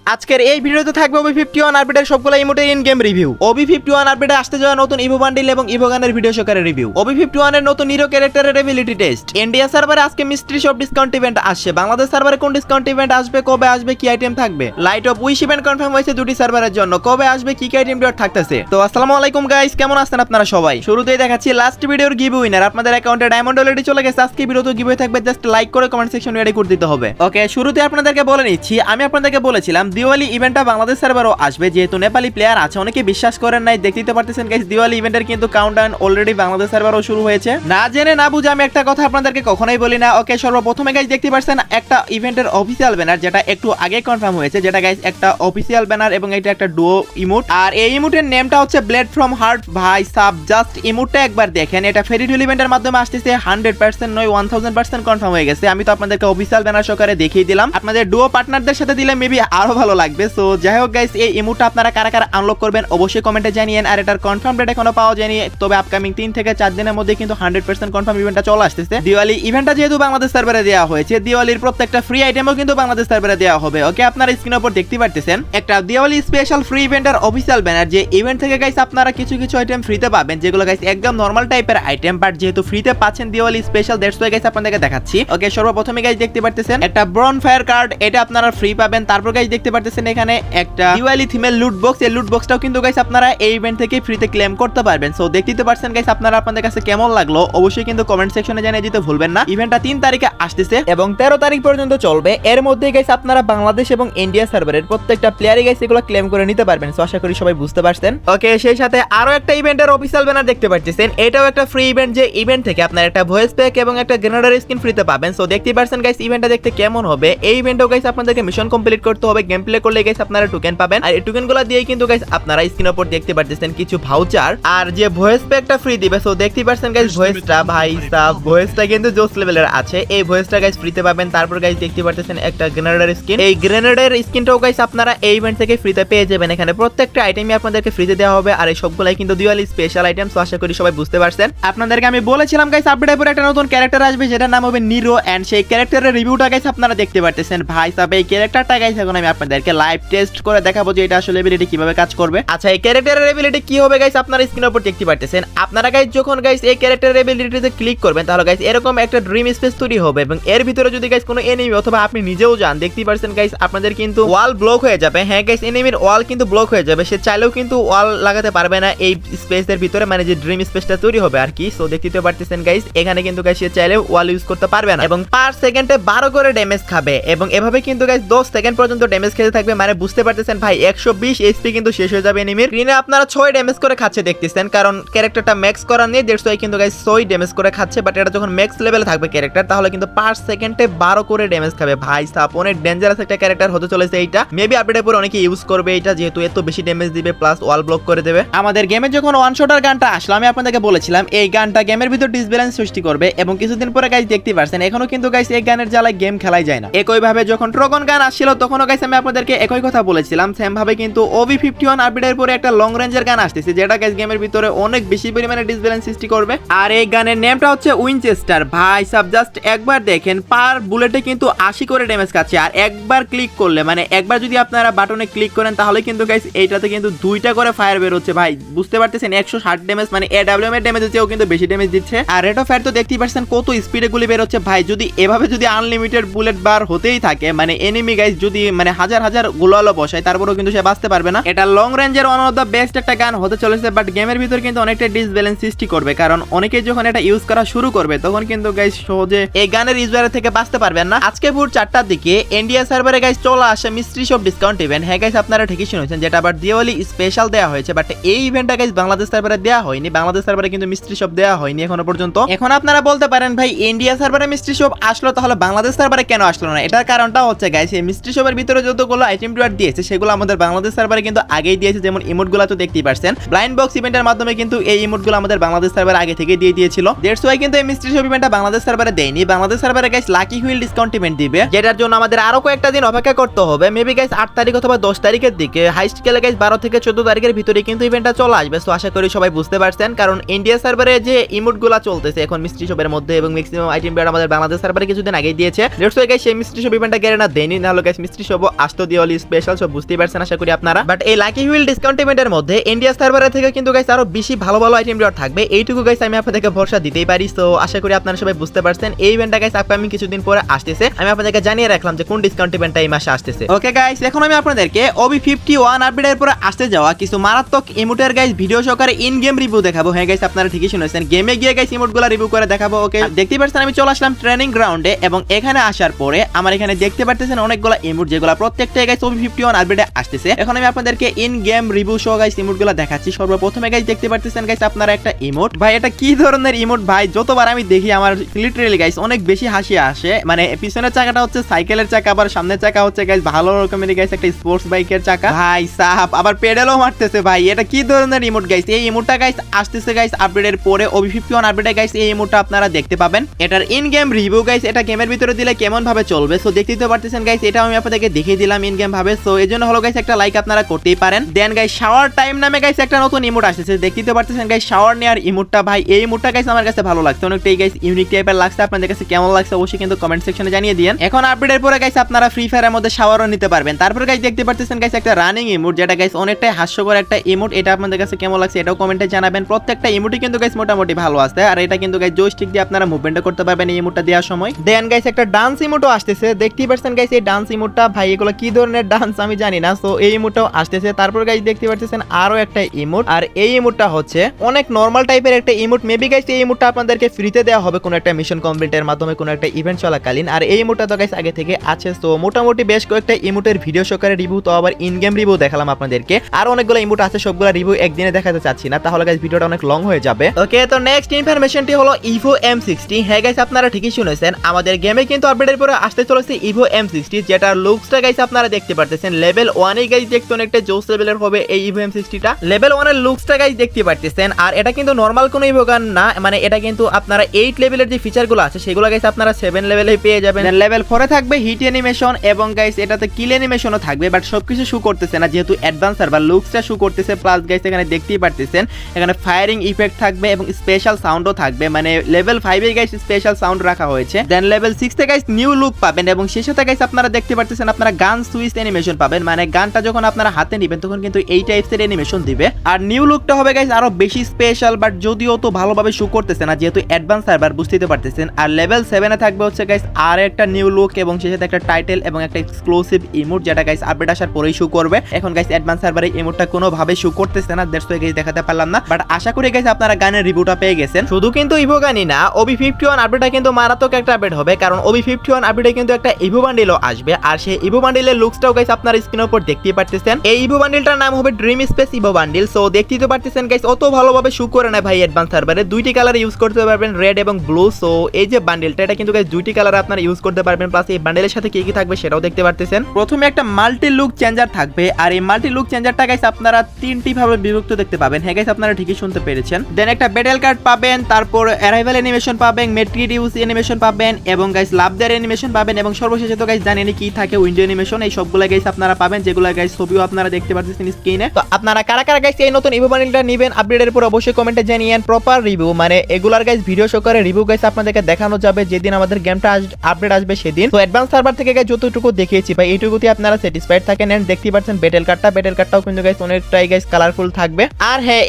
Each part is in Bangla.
আজকের এই ভিডিওতে থাকবে OB51 আপডেটের সবগুলো ইমোটের ইন গেম রিভিউ। OB51 আপডেটে আসতে যাওয়া নতুন ইভো বান্ডিল এবং ইভো গানের ভিডিও সহকারে রিভিউ। OB51 এর নতুন হিরো ক্যারেক্টারের এবিলিটি টেস্ট। ইন্ডিয়া সার্ভারে আজকে মিস্ট্রি শপ ডিসকাউন্ট ইভেন্ট আসছে। বাংলাদেশ সার্ভারে কোন ডিসকাউন্ট ইভেন্ট আসবে, কবে আসবে, কি আইটেম থাকবে। Light off wish event confirm হয়েছে দুটি সার্ভারের জন্য, কবে আসবে, কি কি আইটেম ডিওর থাকতেছে। তো আসসালামু আলাইকুম গাইস, কেমন আছেন আপনারা সবাই। শুরুতেই দেখাচ্ছি লাস্ট ভিডিওর গিভ উইনার। আপনাদের অ্যাকাউন্টে ডায়মন্ড অলরেডি চলে গেছে। আজকে ভিডিওতে গিভ থাকবে, জাস্ট লাইক করে কমেন্ট সেকশনে রেডি করে দিতে হবে। ওকে, শুরুতে আপনাদেরকে বলে নিচ্ছি, আমি আপনাদেরকে বলেছিলাম দিওয়ালি ইভেন্টটা বাংলাদেশ সার্ভারও আসবে, যেহেতু নেপালি প্লেয়ার আছে। অনেকে বিশ্বাস করেন নাই, দেখতে পারতেছেন গাইস দিওয়ালি ইভেন্টের কিন্তু কাউন্টডাউন অলরেডি বাংলাদেশ সার্ভারও শুরু হয়েছে। না জেনে না বুঝে আমি একটা কথা আপনাদেরকে কখনোই বলি না। ওকে, সর্বপ্রথমে গাইস দেখতে পাচ্ছেন একটা ইভেন্টের অফিসিয়াল ব্যানার, যেটা একটু আগে কনফার্ম হয়েছে, যেটা গাইস একটা অফিসিয়াল ব্যানার এবং এটা একটা ডুও ইমোট। আর এই ইমোটের নেমটা হচ্ছে ব্লেড ফ্রম হার্ট। ভাই সাব জাস্ট ইমোটটা একবার দেখেন, এটা ফেরি টুল ইভেন্টের মাধ্যমে আসতেছে। 100% নয় 1000% কনফার্ম হয়ে গেছে। আমি তো আপনাদেরকে অফিসিয়াল ব্যানার সহকারে দেখিয়ে দিলাম। আপনাদের ডুও পার্টনারদের সাথে দিলে মেবি আরো ভালো লাগবে। সো যাই হোক গাইস, এই ইমোটটা আপনারা কারা কারা আনলক করবেন অবশ্যই কমেন্টে জানিয়েন। আর এটার কনফার্ম ডেট এখনো পাওয়া যায়নি, তবে আপকামিং 3 থেকে 4 দিনের মধ্যে কিন্তু 100% কনফার্ম ইভেন্টটা চলে আসতেছে। দিওয়ালি ইভেন্টটা যেহেতু বাংলাদেশ সার্ভারে দেওয়া হয়েছে, দিওয়ালির প্রত্যেকটা ফ্রি আইটেমও কিন্তু বাংলাদেশ সার্ভারে দেওয়া হবে। ওকে, আপনারা স্ক্রিনের উপর দেখতে পারতেছেন একটা দিওয়ালি স্পেশাল ফ্রি ইভেন্টের অফিসিয়াল ব্যানার। যে ইভেন্ট থেকে গাইস আপনারা কিছু কিছু আইটেম ফ্রিতে পাবেন, যেগুলো গাইস একদম নরমাল টাইপের আইটেম, বাট যেহেতু ফ্রিতে পাচ্ছেন Diwali special, that's why guys আপনাদেরকে দেখাচ্ছি। ওকে, সর্বপ্রথমে গাইস দেখতে পারতেছেন একটা ব্রন ফায়ার কার্ড, এটা আপনারা ফ্রি পাবেন। তারপর গাইস দেখতে পারতেছেন এখানে একটা দিওয়ালি থিমের লুট বক্স। এই লুট বক্সটাও কিন্তু গাইস আপনারা এই ইভেন্ট থেকে ফ্রিতে ক্লেম করতে পারবেন। সো দেখতে পারছেন গাইস, আপনারা আপনাদের কাছে কেমন লাগলো অবশ্যই কিন্তু কমেন্ট সেকশনে জানিয়ে দিতে ভুলবেন না। ইভেন্টটা 3 তারিখে আসতেছে এবং 13 তারিখ পর্যন্ত চলবে। এর মধ্যে গাইস আপনারা বাংলাদেশ এবং ইন্ডিয়া সার্ভারের প্রত্যেকটা প্লেয়ারই গাইস এগুলো ক্লেম করে নিতে পারবেন। সো আশা করি সবাই বুঝতে পারছেন। ওকে, সেই সাথে আরো একটা ইভেন্টের অফিসিয়াল ব্যানার দেখতে পাচ্ছেন। এটাও একটা ফ্রি ইভেন্ট, যে ইভেন্ট থেকে আপনারা একটা ভয়েস প্যাক এবং একটা গ্রেনেডার স্কিন ফ্রিতে পাবেন। সো দেখতে পারছেন গাইস ইভেন্টটা দেখতে কেমন হবে। এই ইভেন্টও গাইস আপনাদেরকে মিশন কমপ্লিট করতে হবে, গেম প্লে করলে গাইস আপনারা টোকেন পাবেন। আর এই টোকেনগুলো দিয়ে কিন্তু গাইস আপনারা স্ক্রিনের উপর দেখতে পাচ্ছেন কিছু ভাউচার আর যে ভয়েস প্যাকটা ফ্রি দিবে। সো দেখতে পাচ্ছেন গাইস ভয়েসটা, ভাই সাব ভয়েসটা কিন্তু জোস লেভেলের আছে। এই ভয়েসটা গাইস ফ্রিতে পাবেন। তারপর গাইস দেখতে পাচ্ছেন একটা গ্রেনেডার স্কিন। এই গ্রেনেডার স্কিনটাও গাইস আপনারা এই ইভেন্ট থেকে ফ্রিতে পেয়ে যাবেন। এখানে প্রত্যেকটা আইটেমই আপনাদেরকে ফ্রিতে দেওয়া হবে, আর এই সবগুলাই কিন্তু দিওয়ালি স্পেশাল আইটেম। সো আশা করি সবাই বুঝতে পারছেন। আপনাদেরকে আমি বলেছিলাম গাইস আপডেটের পরে একটা নতুন ক্যারেক্টার আসবে, যেটার নাম হবে নিরো, এন্ড সেই ক্যারেক্টারের রিভিউটা গাইস আপনারা দেখতে পারতেছেন। ভাই সাব এই ক্যারেক্টারটা গাইস এখন আমি আপনাদেরকে লাইভ টেস্ট করে দেখাবো যে এটা আসলে এবিলিটি কিভাবে কাজ করবে। আচ্ছা, এই ক্যারেক্টারের এবিলিটি কি হবে গাইস আপনারা স্ক্রিনের উপর দেখতে পারতেছেন। আপনারা গাইস যখন গাইস এই ক্যারেক্টারের এবিলিটিতে ক্লিক করবেন, তাহলে গাইস এরকম একটা ড্রিম স্পেস তৈরি হবে এবং এর ভিতরে যদি গাইস কোনো এনিমি অথবা আপনি নিজেও যান, দেখতে পারছেন গাইস আপনাদের কিন্তু ওয়াল ব্লক হয়ে যাবে। হ্যাঁ গাইস, এনিমির ওয়াল কিন্তু ব্লক হয়ে যাবে, সে চাইলেও কিন্তু ওয়াল লাগাতে পারবে না এই স্পেসের ভিতরে, মানে যে ড্রিম স্পেসটা তৈরি হবে আর কি। সো দেখতে পারতেছেন গাইস এখানে কিন্তু গাইস সে চাইলেও ওয়াল ইউজ করতে পারবে না এবং পার সেকেন্ডে 12 করে ড্যামেজ খাবে এবং এভাবে কিন্তু গাইস 10 সেকেন্ড পর্যন্ত ড্যামেজ খেতে থাকবে। মানে বুঝতে পারতেছেন ভাই 120 এইচপি কিন্তু শেষ হয়ে যাবে এনিমির। স্ক্রিনে আপনারা 6 ড্যামেজ করে খাচ্ছে দেখতেছেন, কারণ ক্যারেক্টারটা ম্যাক্স করা নেই, দ্যাটস ওয়াই কিন্তু গাইস 6 ড্যামেজ করে খাচ্ছে। বাট এটা যখন ম্যাক্স লেভেলে থাকবে ক্যারেক্টার, তাহলে কিন্তু পার সেকেন্ডে 12 করে ড্যামেজ খাবে। ভাই সাপ অনেক ডেঞ্জারাস একটা ক্যারেক্টার হতে চলেছে এইটা। মেবি আপডেটের পর অনেকে ইউজ করবে এটা, যেহেতু এত বেশি ড্যামেজ দিবে প্লাস ওয়াল ব্লক করে দেবে। আমাদের গেমে যখন ওয়ান শটার গানটা আসলো, আমি আপনাদেরকে বলেছিলাম এই গানটা গেমের ভিতর ডিসব্যালেন্স সৃষ্টি করবে এবং কিছুদিন পরে গাইস দেখতে পারছেন এখনো কিন্তু গাইস এই গানের জ্বালায় গেম খেলাই যায় না। একই ভাবে যখন ট্রগন গান আসছিল তখনও গাইস আমি আপনাদেরকে একই কথা বলেছিলাম। সেম ভাবে কিন্তু OB51 আপডেটের পরে একটা লং রেঞ্জের গান আসতেছে, যেটা গাইস গেমের ভিতরে অনেক বেশি পরিমাণে ডিসব্যালেন্স সৃষ্টি করবে। আর এই গানের নেমটা হচ্ছে উইনচেস্টার। ভাই সাব জাস্ট একবার দেখেন, পার বুলেটে কিন্তু 80 করে ড্যামেজ খাচ্ছে। আর একবার ক্লিক করলে, মানে একবার যদি আপনারা বাটনে ক্লিক করেন, তাহলে কিন্তু গাইস এইটাতে কিন্তু 2টা করে ফায়ার বের হচ্ছে। ভাই বুঝতে পারতেছেন 160 ড্যামেজ, মানে AWM এর ড্যামেজ হচ্ছেও কিন্তু বেশি ড্যামেজ দিচ্ছে। আর রেট অফ ফায়ার তো দেখতেই পাচ্ছেন কত স্পিডে গুলি বের হচ্ছে। ভাই যদি এভাবে যদি আনলিমিটেড বুলেট বার হতেই থাকে, মানে এনিমি গাইস যদি মানে হাজার হাজার গোলালো বসায়, তারপরেও কিন্তু সে বাঁচতে পারবে না। এটা লং রেঞ্জের ওয়ান অফ দ্য বেস্ট একটা গান হতে চলেছে। বাট গেমের ভিতর কিন্তু অনেকটা ডিসব্যালেন্স সৃষ্টি করবে, কারণ অনেকে যখন এটা ইউজ করা শুরু করবে তখন কিন্তু গাইস সহজে এই গানের ইউজারের থেকে বাঁচতে পারবেন না। আজকে ভোর 4টার দিকে ইন্ডিয়া সার্ভারে গাইস চলে আসে মিস্ট্রি শপ ডিসকাউন্ট ইভেন্ট। হ্যাঁ গাইস, আপনারা ঠিকই শুনেছেন, যেটা আবার দিওয়ালি স্পেশাল দেওয়া হয়েছে। বাট এই ইভেন্টটা গাইস বাংলাদেশ সার্ভারে দেওয়া হয়নি। বাংলাদেশ সার্ভারে কিন্তু মিস্ট্রি শপ দেওয়া হয়নি এখনো পর্যন্ত। এখন আপনারা বলতে পারেন ভাই ইন্ডিয়া সার্ভারে মিস্ট্রি শপ আসলো, তাহলে বাংলাদেশ সার্ভারে কেন আসলো না? এটার কারণটা হচ্ছে গাইস এই মিস্ট্রি শপের ভিতরে যতগুলো আইটেম ডিওয়ার দিয়েছে সেগুলো আমাদের বাংলাদেশ সার্ভারে কিন্তু আগেই দিয়েছে। যেমন ইমোটগুলো তো দেখতেই পারছেন, ব্লাইন্ড বক্স ইভেন্টের মাধ্যমে কিন্তু এই ইমোটগুলো আমাদের বাংলাদেশ সার্ভারে আগে থেকে দিয়ে দিয়েছিল। দ্যাটস ওয়াই কিন্তু এই মিস্ট্রি শপ ইভেন্টটা বাংলাদেশ সার্ভারে দেয়নি। বাংলাদেশ সার্ভারে guys lucky wheel discount event দিবে, যেটার জন্য আমাদের আরো কয়েকটা দিন অপেক্ষা করতে হবে। মেবি গাইস 8 তারিখ অথবা 10 তারিখের দিকে, হাইস্ট গেলে গাইস 12 থেকে 14 তারিখের ভিতরে কিন্তু ইভেন্টটা চলে আসবে। সো আশা করি সবাই বুঝতে পারছেন, কারণ ইন্ডিয়া সার্ভারে যে ইমোটগুলো চলতেছে এখন মিস্ট্রি শপের মধ্যে এবং ম্যাক্সিমাম আইটেম আমাদের বাংলাদেশ সার্ভারে কিছুদিন আগেই দিয়েছে। দ্যাটস ওয়াই গাইস সেই মিস্ট্রি শপ ইভেন্টটা গ্যারেন্টি দেয়নি, না হলে গাইস মিস্ট্রি শপও লাস্ট দিওয়ালি স্পেশাল, সব বুঝতেই পারছেন আশা করি আপনারা। বাট এই লাকি হুইল ডিসকাউন্ট ইভেন্টের মধ্যে ইন্ডিয়া সার্ভারের থেকে কিন্তু গাইস আরো বেশি ভালো ভালো আইটেম রিওয়ার্ড থাকবে, এইটুকু গাইস আমি আপনাদেরকে ভরসা দিতেই পারি। সো আশা করি আপনারা সবাই বুঝতে পারছেন এই ইভেন্টটা গাইস আপকামিং কিছুদিন পরে আসতেছে। আমি আপনাদেরকে জানিয়ে রাখলাম যে কোন ডিসকাউন্ট ইভেন্টটা এই মাসে আসতেছে। ওকে গাইস, এখন আমি আপনাদেরকে OB51 আপডেটের পরে আসতে যাওয়া কিছু মারাত্মক ইমোটের গাইস ভিডিও সহকারে ইন গেম রিভিউ দেখাবো। হ্যাঁ গাইস, আপনারা ঠিকই শুনেছেন, গেমে গিয়ে গাইস ইমোটগুলো রিভিউ করে দেখাবো। ওকে, দেখতেই পাচ্ছেন আমি চলে আসলাম ট্রেনিং গ্রাউন্ডে এবং এখানে আসার পরে আমার এখানে দেখতে পাচ্ছেন অনেকগুলো ইমোট যেগুলো প্রত্যেকটাই গাইস OB51 আপডেটে আসতেছে। এখন আমি আপনাদেরকে ইন গেম রিভিউ সহ গাইস ইমোটগুলো দেখাচ্ছি। সর্বপ্রথমে গাইস দেখতে পাচ্ছেন গাইস আপনারা একটা ইমোট, ভাই এটা কি ধরনের ইমোট ভাই, যতবার আমি দেখি আমার লিটারালি গাইস অনেক বেশি হাসি আসে। মানে পিছনের চাকাটা হচ্ছে সাইকেলের চাকা, আবার সামনের চাকা হচ্ছে গাইস ভালো রকমের গাইস একটা স্পোর্টস বাইকের চাকা, ভাই সাহাব আবার পেডেলও মারতেছে। ভাই এটা কি ধরনের ইমোট গাইস? এই ইমোটটা গাইস আসতেছে গাইস আপডেটের পরে OB51 আপডেটে গাইস এই ইমোটটা আপনারা দেখতে পাবেন। এটার ইন গেম রিভিউ গাইস এটা গেমের ভিতরে দিলে কেমন ভাবে চলবে, সো দেখতেই তো পারতেছেন গাইস, এটা আমি আপনাদেরকে দেখিয়ে দিলাম ইন গেম ভাবে। সো এজন্য হলো গাইস একটা লাইক আপনারা করতেই পারেন। দেন গাইস শাওয়ার টাইম নামে গাইস একটা নতুন ইমোট আসছে, দেখতেই তো পারতেছেন গাইস শাওয়ার নেয়ার ইমোটটা। ভাই এই ইমোটটা গাইস আমার কাছে ভালো লাগছে, অনেকটাই গাইস ইউনিক টাইপের লাগছে। আপনাদের কাছে কেমন লাগছে অবশ্যই কিন্তু কমেন্ট সেকশনে জানিয়ে দিয়েন। এখন আপডেটের পরে গাইস আপনারা ফ্রি ফায়ারের মধ্যে শাওয়ারও নিতে পারবেন। তারপর গাইস দেখতে পারতেছেন গাইস একটা রানিং ইমোট, যেটা গাইস অনেকটাই হাস্যকর একটা ইমোট। এটা আপনাদের কাছে কেমন লাগছে এটাও কমেন্টে জানাবেন। প্রত্যেকটা ইমোটই কিন্তু গাইস মোটামুটি ভালো আছে, আর এটা কিন্তু গাইস জয়স্টিক দিয়ে আপনারা মুভমেন্টও করতে পারবেন এই ইমোটটা দেওয়ার সময়। দেন গাইস একটা ডান্স ইমোটও আসতেছে, দেখতেই পাচ্ছেন গাইস এই ডান্স ইমোটটা। ভাই এগুলো কি ধরনের ডান্স আমি জানি না, সো এই ইমোটটাও আসতেছে। তারপর গাইস দেখতে পাচ্ছেন আরো একটা ইমোট, আর এই ইমোটটা হচ্ছে অনেক নরমাল টাইপের একটা ইমোট। মেবি গাইস এই ইমোটটা আপনাদেরকে ফ্রিতে দেওয়া হবে কোনো একটা মিশন কমপ্লিটের মাধ্যমে, কোনো একটা ইভেন্ট চলাকালীন। আর এই ইমোটটা তো গাইস আগে থেকে আছে। সো মোটামুটি বেশ কয়েকটা ইমোটের ভিডিও সহকারে রিভিউ, তো আবার ইন গেম রিভিউ দেখালাম আপনাদেরকে। আর অনেকগুলো ইমোট আছে, সবগুলো রিভিউ একদিনে দেখাতে চাচ্ছি না, তাহলে গাইস ভিডিওটা অনেক লং হয়ে যাবে। ওকে, তো নেক্সট ইনফরমেশনটি হলো ইভো M60। হ্যাঁ গাইস আপনারা ঠিকই শুনেছেন, আমাদের গেমে কিন্তু আপডেটের পরে আসতে চলেছে ইভো M60, যেটার লুকসটা গাইস আপনারা দেখতে পারতেছেন লেভেল 1 এ গাইস দেখতে অনেকটা জোস লেভেলের হবে এই ইভো M60টা। লেভেল 1 এর লুকসটা গাইস দেখতে পারতেছেন, আর এটা কিন্তু নরমাল কোনো ইভো গান না, মানে এটা কিন্তু আপনারা 8 লেভেলের যে ফিচারগুলো আছে সেগুলো গাইস আপনারা 7 লেভেলে পেয়ে যাবেন। লেভেল 4 এ থাকবে হিট অ্যানিমেশন এবং গাইস এটাতে কিল অ্যানিমেশনও থাকবে, বাট সবকিছু শু করতেছে না যেহেতু অ্যাডভান্স সার্ভার, লুকসটা শু করতেছে। প্লাস গাইস এখানে দেখতেই পারতেছেন এখানে ফায়ারিং ইফেক্ট থাকবে এবং স্পেশাল সাউন্ডও থাকবে, মানে লেভেল 5 এ গাইস স্পেশাল সাউন্ড রাখা হয়েছে। দেন লেভেল 6 তে গাইস নিউ লুক পাবেন এবং শেষে গাইস আপনারা দেখতে পারতেছেন আপনারা গান সুইচ অ্যানিমেশন পাবেন, মানে গানটা যখন আপনারা হাতে নেবেন তখন কিন্তু এই টাইপসের অ্যানিমেশন দিবে। আর নিউ লুকটা হবে গাইস আরো বেশি স্পেশাল, বাট যদিও তো ভালোভাবে শু করতেছে না যেহেতু অ্যাডভান্স সার্ভার, বুঝতেই পারতেছেন। আর লেভেল 7 এ থাকবে হচ্ছে গাইস আর একটা নিউ লুক এবং শেষে একটা টাইটেল এবং একটা এক্সক্লুসিভ ইমোট, যেটা গাইস আপডেট আসার পরেই শু করবে। এখন গাইস অ্যাডভান্স সার্ভারে ইমোটটা কোনোভাবে শু করতেছে না, দ্যাটস ওয়াই গাইস দেখাতে পারলাম না, বাট আশা করি গাইস আপনারা গানের রিভিউটা পেয়ে গেছেন। শুধু কিন্তু ইভো গানই না, OB51 আপডেটটা কিন্তু মারাত্মক একটা আপডেট হবে, কারণ OB51 আপডেটে কিন্তু একটা ইভো বান্ডিলও আসবে। আর সেই ইভো বান্ডিলের লুকসটাও গাইস আপনারা স্ক্রিনের উপর দেখতেই পারতেছেন। এই ইভো বান্ডিলটার নাম হবে dream space evo bundle. So দেখতেই তো পারতেছেন গাইস অত ভালোভাবে শু করে না ভাই অ্যাডভান্স সার্ভারে, দুইটি কালার ইউজ করতে পারবেন, রেড এবং ব্লু। সো এই যে বান্ডিলটা এটা কিন্তু গাইস দুইটি কালার আপনারা ইউজ করতে পারবেন, প্লাস এই বান্ডিলের সাথে কি কি থাকবে সেটাও দেখতে পারতেছেন। প্রথমে একটা মাল্টি লুক চেঞ্জার থাকবে, আর এই মাল্টি লুক চেঞ্জারটা গাইস আপনারা তিনটি ভাবে বিভক্ত দেখতে পাবেন। হ্যাঁ গাইস আপনারা ঠিকই শুনতে পেরেছেন। দেন একটা ব্যাটেল কার্ড পাবেন, তারপর অ্যারাইভাল অ্যানিমেশন পাবেন, মেট্রিক ইউজ অ্যানিমেশন পাবেন এবং গাইস লাভ দেয়ার অ্যানিমেশন পাবেন এবং সর্বশেষে তো গাইস জানেন কি থাকে উইন্ডো অ্যানিমেশন। এই সবগুলা গাইস আপনারা পাবেন, যেগুলো গাইস ছবিও আপনারা দেখতে পাচ্ছেন স্ক্রিনে। তো আপনারা কারা কারা গাইস এই নতুন ইভো বান্ডিলটা নেবেন আপডেটের পর অবশ্যই কমেন্টে জানিয়েন। প্রপার রিভিউ মানে এগুলার গাইস ভিডিও সহকারে রিভিউ গাইস আপনাদেরকে দেখানো যাবে যেদিন আমাদের গেমটা আপডেট আসবে সেদিন। তো অ্যাডভান্স সার্ভার থেকে গাইস যতটুকু দেখিয়েছি ভাই এইটুকুতে আপনারা স্যাটিসফাইড থাকেন। এন্ড দেখতেই পাচ্ছেন ব্যাটেল কার্ডটাও কিন্তু গাইস অনেকটাই গাইস কালারফুল থাকবে। আর হ্যাঁ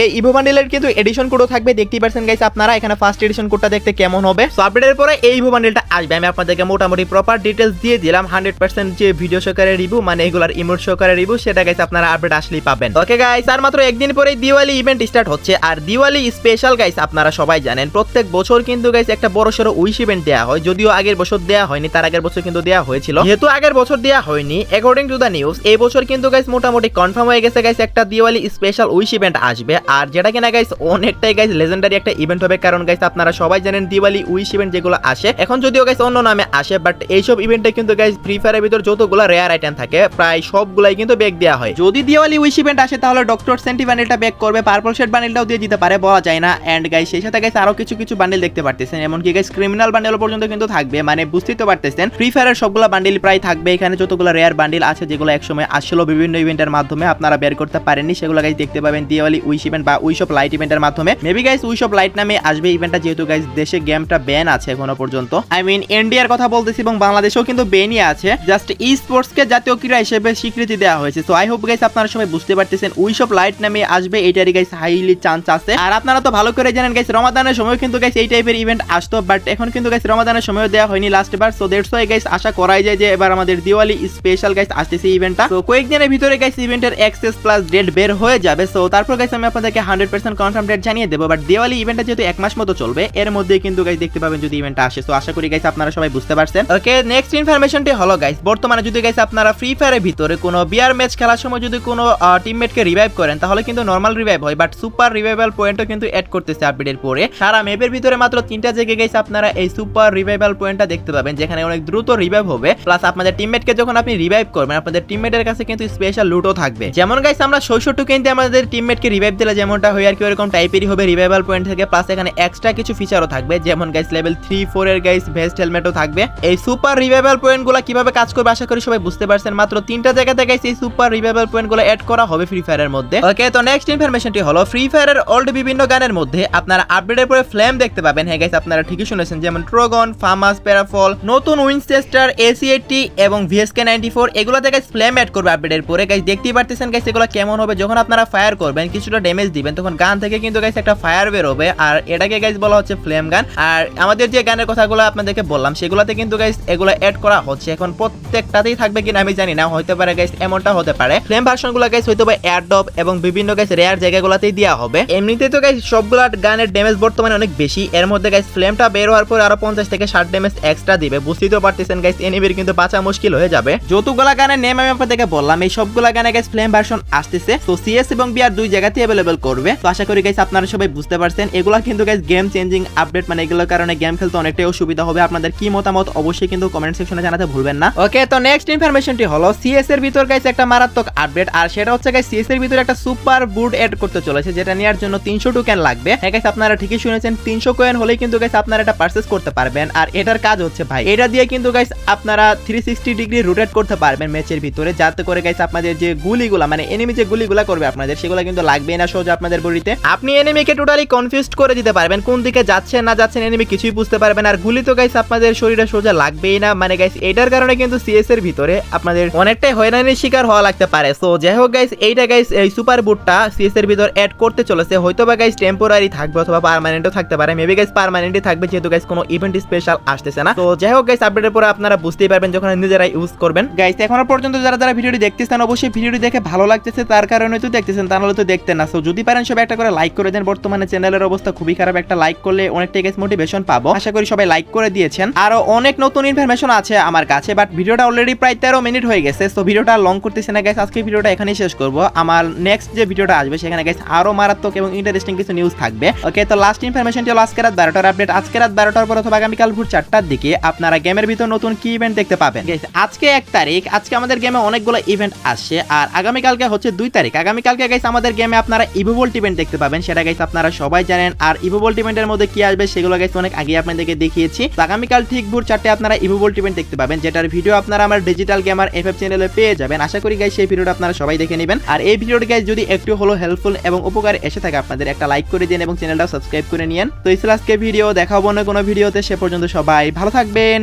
এই ইভো বান্ডিলের কিন্তু এডিশন কোডও থাকবে, দেখতেই পাচ্ছেন গাইস আপনারা এখানে ফার্স্ট এডিশন কোডটা দেখতে কেমন হবে। সো আপডেটের পরে এই ইভো বান্ডিলটা আসবে, আমি আপনাদেরকে মোটামুটি প্রপার ডিটেইলস দিয়ে দিলাম। 100% যে ভিডিও সহকারে রিভিউ মানে এগুলার ইমোট সহকারে রিভিউ সেটা গাইস আপনারা আপডেট আসলেই পাবেন। ওকে গাইস, আর মাত্র একদিন পরেই দিওয়ালি ইভেন্ট স্টার্ট হচ্ছে। আর দিওয়ালি স্পেশাল গাইস আপনারা সবাই জানেন প্রত্যেক বছর কিন্তু গাইস একটা বড়সড় উইশ ইভেন্ট দেয়া হয়, যদিও আগের বছর দেয়া হয়নি, তার আগের বছর কিন্তু দেয়া হয়েছিল। যেহেতু আগের বছর দেয়া হয়নি, অ্যাকর্ডিং টু দা নিউজ এই বছর কিন্তু গাইস মোটামুটি কনফার্ম হয়ে গেছে গাইস একটা দিওয়ালি স্পেশাল উইশ ইভেন্ট আসবে। আর যেটা কিনা গাইস অনেকটাই গাইস লেজেন্ডারি একটা ইভেন্ট হবে, কারণ গাইস আপনারা সবাই জানেন দিওয়ালি উইশ ইভেন্ট যেগুলো আসে এখন যদিও গাইস অন্য নামে আসে, বাট এইসব ইভেন্টে কিন্তু গাইস ফ্রি ফায়ারের ভিতর যতগুলো রেয়ার আইটেম থাকে প্রায় সবগুলাই কিন্তু ব্যাক দেওয়া হয়। যদি দিওয়ালি উইশ ইভেন্ট আসে তাহলে ডক্টর সেন্টি বান্ডেলটা ব্যাক করবে, পার্পল শেড বান্ডেলটাও দিয়ে দিতে পারে, বলা যায় না। এন্ড গাইস সেই সাথে গাইস আরো কিছু বান্ডেল দেখতে পারতেছেন, এমনকি গাইস ক্রিমিনাল বান্ডেল পর্যন্ত কিন্তু থাকবে, মানে বুঝতেই তো পারতেছেন ফ্রি ফায়ারের সবগুলো বান্ডেল প্রায় থাকবে। এখানে যতগুলো রেয়ার বান্ডেল আছে যেগুলো একসময় আসছিল বিভিন্ন ইভেন্টের মাধ্যমে আপনারা বের করতে পারেননি, সেগুলো গাইস দেখতে পাবেন দিওয়ালি উইশ ইভেন্ট বা উইশ অফ লাইট ইভেন্টের মাধ্যমে। Maybe guys wish of light নামে আসবে ইভেন্টটা, যেহেতু গাইস দেশে গেমটা ব্যান আছে এখনো পর্যন্ত। আই মিন ইন্ডিয়ার কথা বলতেছি এবং বাংলাদেশেও কিন্তু ব্যানই আছে। আছে, জাস্ট ই স্পোর্টস কে জাতীয় ক্রীড়া হিসেবে স্বীকৃতি দেওয়া হয়েছে। সো আই হোপ গাইস আপনারা সবাই বুঝতে পারতেছেন উইশপ লাইট নামে আসবে, এইটারই গাইস হাইলি চান্স আছে। আর আপনারা তো ভালো করে জানেন গাইস রমাদানের সময় কিন্তু গাইস এই টাইপের ইভেন্ট আসতো, বাট এখন কিন্তু গাইস রমাদানের সময় দেওয়া হয়নি লাস্ট বার। সো দ্যাটস ওয়াই গাইস আশা করাই যায় যে এবার আমাদের দিওয়ালি স্পেশাল গাইস আসতেছে ইভেন্টটা। তো কয়েকদিনের ভিতরে গাইস ইভেন্টের অ্যাক্সেস প্লাস ডেট বের হয়ে যাবে। সো তারপর গাইস আমি আপনাদেরকে 100% কনফার্ম ডেট জানিয়ে দেবো। বাট দিওয়ালি ইভেন্টটা যেহেতু এক মাস মতো চলবে, এর মধ্যে কিন্তু গাইস দেখতে পাবেন যদি ইভেন্টটা আসে। সো আশা করি গাইস আপনারা সবাই বুঝতে পারছেন। ওকে, নেক্সট ইনফরমেশনটি হলো গাইস, বর্তমানে যদি গাইস আপনারা ফ্রি ফায়ারের ভিতরে কোনো বিয়ার ম্যাচ খেলার সময় যদি কোনো টিমমেটকে রিভাইভ করেন, তাহলে কিন্তু নরমাল রিভাইভ হয়, বাট সুপার রিভাইভাল পয়েন্টও কিন্তু অ্যাড করতেছে আপডেটের পরে। সারা ম্যাপের ভিতরে মাত্র 3টা জায়গায় গাইস আপনারা এই সুপার রিভাইভাল পয়েন্টটা দেখতে পাবেন, যেখানে অনেক দ্রুত রিভাইভ হবে। প্লাস আপনাদের টিমমেটকে যখন আপনি রিভাইভ করবেন, আপনাদের টিমমেটের কাছে কিন্তু স্পেশাল লুটও থাকবে। যেমন গাইস আমরা 66 আমাদের টিমমেটকে রিভাইভ দিলে যেমনটা হয় আর কি ওরকম টাইপেরই হবে রিভাইভাল পয়েন্ট থেকে। প্লাস এখানে এক্সট্রা কিছু ফিচারও থাকবে, যেমন গাইস লেভেল 3-4 এর গাইস ভেস্ট হেলমেটও থাকবে। এই সুপার রিভাইভাল পয়েন্টগুলো কিভাবে কাজ করবে আশা করি সবাই বুঝতে পারছেন। মাত্র 3টা জায়গাতে গাইস এই সুপার রিভাইভাল পয়েন্টগুলো অ্যাড করা হবে ফ্রি ফায়ারের মধ্যে। ওকে, তো নেক্সট ইনফরমেশনটি হলো ফ্রি ফায়ারের ওল্ড বিভিন্ন গানের মধ্যে আপনারা আপডেটের পরে ফ্লেম দেখতে পাবেন। হ্যাঁ গাইস আপনারা ঠিকই শুনেছেন, যেমন ট্রোগন, ফামাস, প্যারাফল, নতুন উইনচেস্টার, AC80 এবং VSK94 এগুলোতে গাইস ফ্লেম অ্যাড করবে আপডেটের পরে। গাইস দেখতেই পারতেছেন গাইস এগুলো কেমন হবে। যখন আপনারা ফায়ার করবেন, কিছুটা ড্যামেজ দিবেন, তখন গান থেকে কিন্তু গাইস একটা ফায়ার বের হবে, আর এটাকে গাইস বলা হচ্ছে ফ্লেম গান। আর আমাদের যে গানের কথাগুলো আপনাদেরকে বললাম সেগুলোতে কিন্তু গাইস এগুলো অ্যাড করা হচ্ছে। এখন প্রত্যেকটাতেই থাকবে কিনা আমি জানি না, হতে পারে গাইস এমনটা হতে পারে। ফ্লেম ভার্সনগুলো গাইস হয়তো বা এয়ারড্রপ এবং বিভিন্ন গাইস রেয়ার জায়গাগুলোতেই দেওয়া হবে। এমনিতে তো গাইস সবগুলা গানের ড্যামেজ বর্তমানে অনেক বেশি, এর মধ্যে গাইস ফ্লেমটা বের হওয়ার পর আরো 50 থেকে 60 ড্যামেজ এক্সট্রা দিবে। বুঝতেই তো পারতেছেন গাইস এনিমির কিন্তু বাঁচা মুশকিল হয়ে যাবে। যতগুলা গানের নেম আমি আপনাদেরকে বললাম, এই সবগুলা গানে গাইস ফ্লেম ভার্সন আসতেছে। তো CS এবং বিআর দুই জায়গাতেই अवेलेबल করবে। তো আশা করি গাইস আপনারা সবাই বুঝতে পারছেন, এগুলা কিন্তু গাইস গেম চেঞ্জিং আপডেট, মানে এগুলোর কারণে গেম খেলতে অনেকটাই সুবিধা হবে। আপনাদের কি মতামত অবশ্যই কিন্তু কমেন্ট সেকশনে জানাতে ভুলবেন না। ওকে, তো নেক্সট ইনফরমেশনটি হলো CS এর ভিতর গাইস একটা মারাত্মক আপডেট, আর সেটা হচ্ছে গাইস CS এর ভিতর একটা সুপার বুট এড করতে চলেছে, যেটা নেওয়ার জন্য 300 টোকেন লাগবে। হ্যাঁ গাইস আপনারা ঠিকই শুনেছেন, 300 কয়েন হলেই কিন্তু গাইস আপনারা এটা পারচেজ করতে পারবেন। আর এটার কাজ হচ্ছে ভাই, এটা দিয়ে কিন্তু গাইস আপনারা 360 ডিগ্রি রোটেট করতে পারবেন ম্যাচের ভিতরে, যাতে করে গাইস আপনাদের যে গুলিগুলা, মানে এনিমি যে গুলিগুলা করবে আপনাদের, সেগুলো কিন্তু লাগবে না সোজা আপনাদের বডিতে। আপনি এনিমিকে টোটালি কনফিউজড করে দিতে পারবেন, কোন দিকে যাচ্ছেন না যাচ্ছেন এনিমি কিছুই বুঝতে পারবেন। আর গুলি তো গাইস আপনাদের শরীরে সোজা লাগবেই না, মানে গাইস এটার কারণে কিন্তু CS এর ভিতরে আপনাদের অনেকটাই হয়রানির শিকার হওয়া লাগতে পারে। সো যাই হোক গাইস, এইটা গাইস এই সুপার বুটটা CS এর ভিতর অ্যাড করতে চলেছে। হয়তো বা গাইস টেম্পোরারি থাকবে অথবা পার্মানেন্টও থাকতে পারে, মেবি গাইস পার্মানেন্টই থাকবে, যেহেতু গাইস কোনো ইভেন্ট স্পেশাল আসতেছে না। তো যাই হোক গাইস, আপডেটের পরে আপনারা বুঝতেই পারবেন যখন নিজেরা ইউজ করবেন। গাইস এখনো পর্যন্ত যারা ভিডিওটি দেখতেছেন, অবশ্যই ভিডিওটি দেখে ভালো লাগতেছে তার কারণে তো দেখতেছেন, তা নাহলে তো দেখতেন না। সো যদি পারেন সবাই একটা করে লাইক করে দেন, বর্তমানে চ্যানেলের অবস্থা খুবই খারাপ, একটা লাইক করলে অনেকটাই গাইস মোটিভেশন পাবো। আশা করি সবাই লাইক করে দিয়েছেন। আরো অনেক নতুন ইনফরমেশন আছে আমার কাছে, বাট ভিডিওটা অলরেডি প্রায় 13 মিনিট হয়ে গেছে। সো ভিডিওটা লং করতেছি না গাইস, আজকে ভিডিওটা এখানেই শেষ করব। আমার নেক্সট যে ভিডিওটা আসবে সেখানে গাইস আরো মারাত্মক এবং ইন্টারেস্টিং কিছু নিউজ থাকবে। ওকে, তো লাস্ট ইনফরমেশনটি হলো আজকে রাত 12টার আপডেট। আজকে রাত 12টার পর অথবা আগামীকাল ভোর 4টার দিকে আপনারা গেমের ভিতর নতুন কি ইভেন্ট দেখতে পাবেন। গাইস আজকে 1 তারিখ, আজকে আমাদের গেমে অনেকগুলো ইভেন্ট আসছে, আর আগামীকালকে হচ্ছে 2 তারিখ। আগামীকালকে গাইস আমাদের গেমে আপনারা ইভোভোল্ট ইভেন্ট দেখতে পাবেন, সেটা গাইস আপনারা সবাই জানেন। আর ইভোভোল্ট ইভেন্টের মধ্যে কি আসবে সেগুলো গাইস অনেক আগে আপনাদেরকে দেখিয়েছি। তো আগামীকাল ঠিক ভোর 4টায় আপনারা ইভোভোল্ট ইভেন্ট দেখতে পাবেন, যেটার ভিডিও আপনারা আমার ডিজিটাল গেমার FF চ্যানেলে পেয়ে যাবেন। আশা করি গাইস সেই ভিডিওটা আপনারা সবাই দেখে নেবেন। আর এই ভিডিওটি গাইস যদি একটু হলো হেল্পফুল এবং উপকারে এসে থাকে, আপনাদের একটা লাইক করে দিন এবং চ্যানেলটা সাবস্ক্রাইব করে নিন। তো এই ছিল আজকে ভিডিও, দেখা হবে অন্য কোনো ভিডিওতে। সে পর্যন্ত সবাই ভালো থাকবেন।